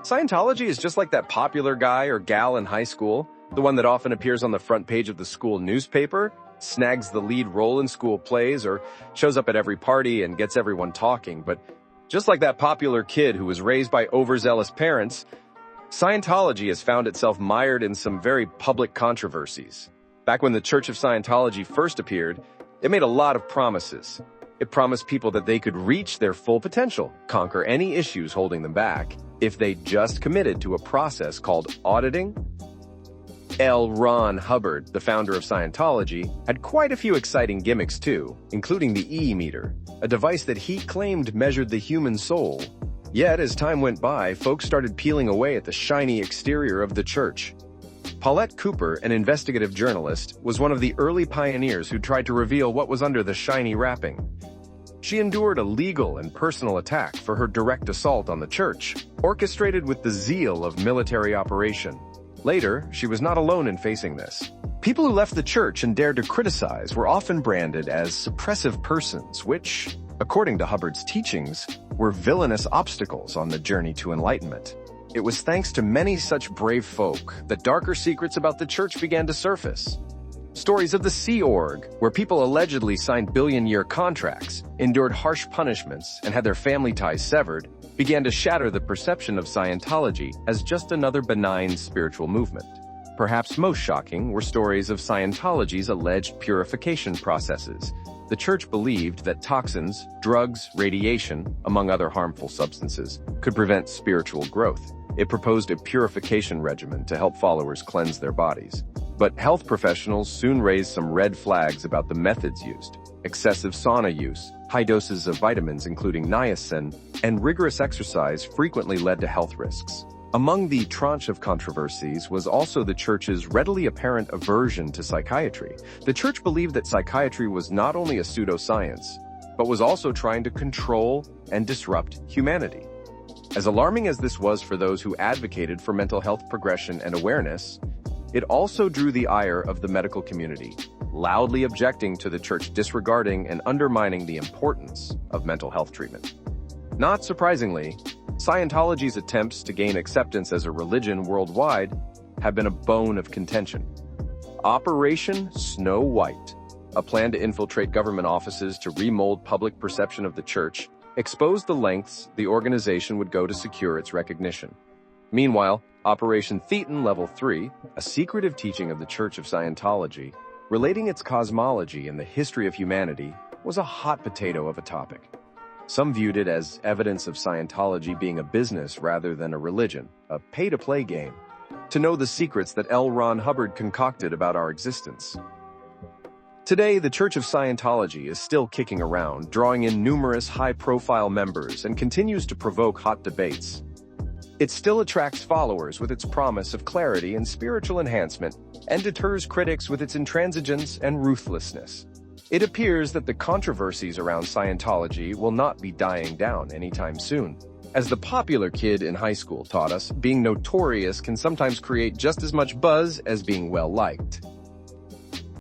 Scientology is just like that popular guy or gal in high school, the one that often appears on the front page of the school newspaper, snags the lead role in school plays, or shows up at every party and gets everyone talking. But just like that popular kid who was raised by overzealous parents, Scientology has found itself mired in some very public controversies. Back when the Church of Scientology first appeared, it made a lot of promises. It promised people that they could reach their full potential, conquer any issues holding them back, if they just committed to a process called auditing. L. Ron Hubbard, the founder of Scientology, had quite a few exciting gimmicks too, including the E-meter, a device that he claimed measured the human soul. Yet, as time went by, folks started peeling away at the shiny exterior of the church. Paulette Cooper, an investigative journalist, was one of the early pioneers who tried to reveal what was under the shiny wrapping. She endured a legal and personal attack for her direct assault on the church, orchestrated with the zeal of military operation. Later, she was not alone in facing this. People who left the church and dared to criticize were often branded as suppressive persons, which, according to Hubbard's teachings, were villainous obstacles on the journey to enlightenment. It was thanks to many such brave folk that darker secrets about the church began to surface. Stories of the Sea Org, where people allegedly signed billion-year contracts, endured harsh punishments, and had their family ties severed, began to shatter the perception of Scientology as just another benign spiritual movement. Perhaps most shocking were stories of Scientology's alleged purification processes. The church believed that toxins, drugs, radiation, among other harmful substances, could prevent spiritual growth. It proposed a purification regimen to help followers cleanse their bodies. But health professionals soon raised some red flags about the methods used. Excessive sauna use, high doses of vitamins including niacin, and rigorous exercise frequently led to health risks. Among the tranche of controversies was also the church's readily apparent aversion to psychiatry. The church believed that psychiatry was not only a pseudoscience, but was also trying to control and disrupt humanity. As alarming as this was for those who advocated for mental health progression and awareness, it also drew the ire of the medical community, loudly objecting to the church disregarding and undermining the importance of mental health treatment. Not surprisingly, Scientology's attempts to gain acceptance as a religion worldwide have been a bone of contention. Operation Snow White, a plan to infiltrate government offices to remold public perception of the church, exposed the lengths the organization would go to secure its recognition. Meanwhile, Operation Thetan Level 3, a secretive teaching of the Church of Scientology, relating its cosmology and the history of humanity, was a hot potato of a topic. Some viewed it as evidence of Scientology being a business rather than a religion, a pay-to-play game, to know the secrets that L. Ron Hubbard concocted about our existence. Today, the Church of Scientology is still kicking around, drawing in numerous high-profile members and continues to provoke hot debates. It still attracts followers with its promise of clarity and spiritual enhancement, and deters critics with its intransigence and ruthlessness. It appears that the controversies around Scientology will not be dying down anytime soon. As the popular kid in high school taught us, being notorious can sometimes create just as much buzz as being well-liked.